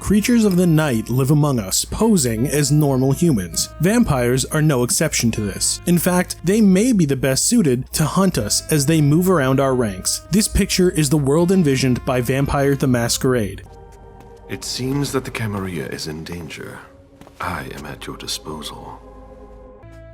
Creatures of the night live among us, posing as normal humans. Vampires are no exception to this. In fact, they may be the best suited to hunt us as they move around our ranks. This picture is the world envisioned by Vampire the Masquerade. It seems that the Camarilla is in danger. I am at your disposal.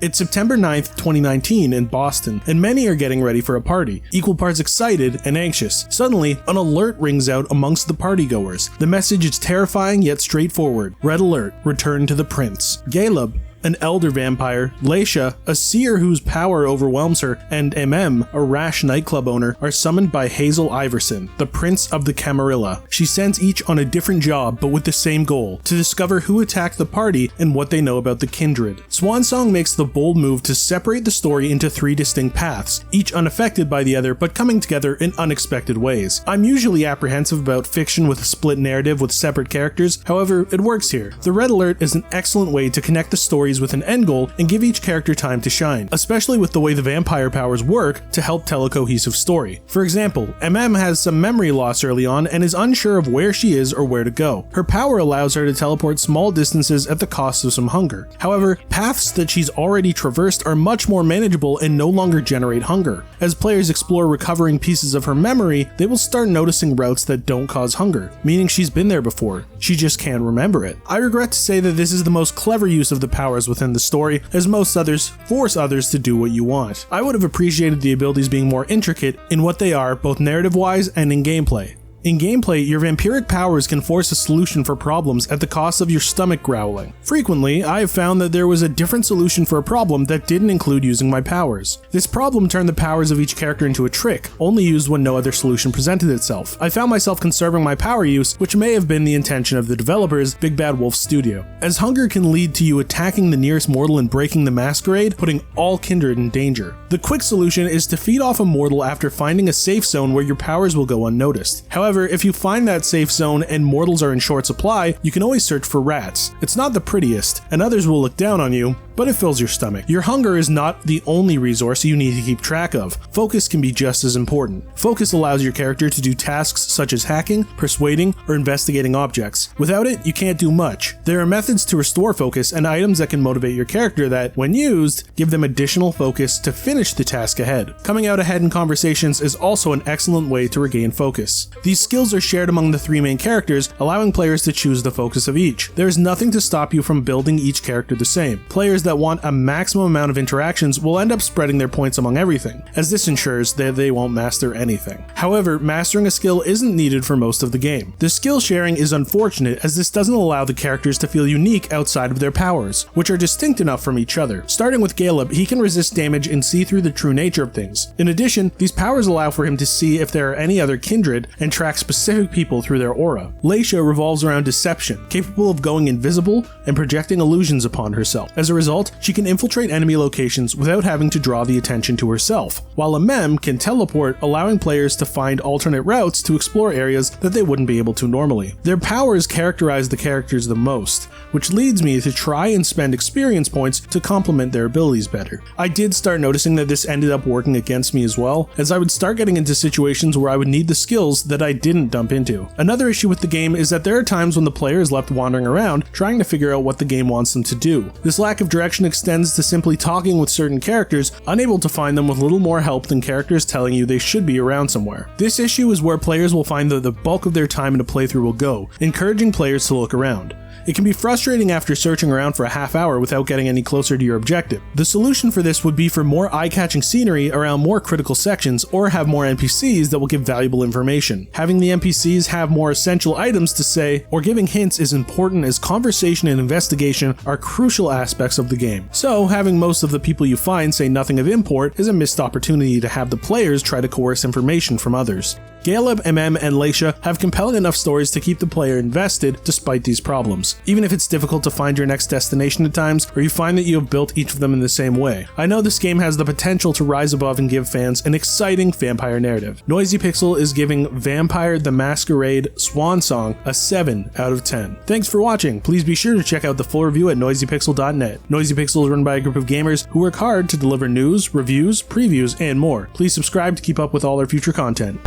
It's September 9th, 2019 in Boston, and many are getting ready for a party, equal parts excited and anxious. Suddenly, an alert rings out amongst the partygoers. The message is terrifying yet straightforward. Red alert, return to the prince. Caleb, an elder vampire, Leisha, a seer whose power overwhelms her, and MM, a rash nightclub owner, are summoned by Hazel Iverson, the prince of the Camarilla. She sends each on a different job, but with the same goal, to discover who attacked the party and what they know about the kindred. Swansong makes the bold move to separate the story into 3 distinct paths, each unaffected by the other but coming together in unexpected ways. I'm usually apprehensive about fiction with a split narrative with separate characters, however, it works here. The Red Alert is an excellent way to connect the story with an end goal and give each character time to shine, especially with the way the vampire powers work to help tell a cohesive story. For example, MM has some memory loss early on and is unsure of where she is or where to go. Her power allows her to teleport small distances at the cost of some hunger. However, paths that she's already traversed are much more manageable and no longer generate hunger. As players explore recovering pieces of her memory, they will start noticing routes that don't cause hunger, meaning she's been there before, she just can't remember it. I regret to say that this is the most clever use of the powers within the story, as most others force others to do what you want. I would have appreciated the abilities being more intricate in what they are, both narrative-wise and in gameplay. In gameplay, your vampiric powers can force a solution for problems at the cost of your stomach growling. Frequently, I have found that there was a different solution for a problem that didn't include using my powers. This problem turned the powers of each character into a trick, only used when no other solution presented itself. I found myself conserving my power use, which may have been the intention of the developers, Big Bad Wolf Studio. As hunger can lead to you attacking the nearest mortal and breaking the Masquerade, putting all kindred in danger. The quick solution is to feed off a mortal after finding a safe zone where your powers will go unnoticed. However, if you find that safe zone and mortals are in short supply, you can always search for rats. It's not the prettiest, and others will look down on you, but it fills your stomach. Your hunger is not the only resource you need to keep track of. Focus can be just as important. Focus allows your character to do tasks such as hacking, persuading, or investigating objects. Without it, you can't do much. There are methods to restore focus and items that can motivate your character that, when used, give them additional focus to finish the task ahead. Coming out ahead in conversations is also an excellent way to regain focus. These skills are shared among the 3 main characters, allowing players to choose the focus of each. There is nothing to stop you from building each character the same. Players that want a maximum amount of interactions will end up spreading their points among everything, as this ensures that they won't master anything. However, mastering a skill isn't needed for most of the game. The skill sharing is unfortunate, as this doesn't allow the characters to feel unique outside of their powers, which are distinct enough from each other. Starting with Caleb, he can resist damage and see through the true nature of things. In addition, these powers allow for him to see if there are any other kindred and track specific people through their aura. Leisha revolves around deception, capable of going invisible and projecting illusions upon herself. As a result, she can infiltrate enemy locations without having to draw the attention to herself, while a mem can teleport, allowing players to find alternate routes to explore areas that they wouldn't be able to normally. Their powers characterize the characters the most, which leads me to try and spend experience points to complement their abilities better. I did start noticing that this ended up working against me as well, as I would start getting into situations where I would need the skills that I didn't dump into. Another issue with the game is that there are times when the player is left wandering around trying to figure out what the game wants them to do. This lack of direction extends to simply talking with certain characters, unable to find them with little more help than characters telling you they should be around somewhere. This issue is where players will find that the bulk of their time in a playthrough will go, encouraging players to look around. It can be frustrating after searching around for a half hour without getting any closer to your objective. The solution for this would be for more eye-catching scenery around more critical sections, or have more NPCs that will give valuable information. Having the NPCs have more essential items to say, or giving hints is important, as conversation and investigation are crucial aspects of the game. So, having most of the people you find say nothing of import is a missed opportunity to have the players try to coerce information from others. Caleb, MM, and Leisha have compelling enough stories to keep the player invested despite these problems, even if it's difficult to find your next destination at times, or you find that you have built each of them in the same way. I know this game has the potential to rise above and give fans an exciting vampire narrative. Noisy Pixel is giving Vampire the Masquerade Swansong a 7 out of 10. Thanks for watching. Please be sure to check out the full review at noisypixel.net. Noisy Pixel is run by a group of gamers who work hard to deliver news, reviews, previews, and more. Please subscribe to keep up with all our future content.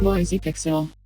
Moisy Pixel.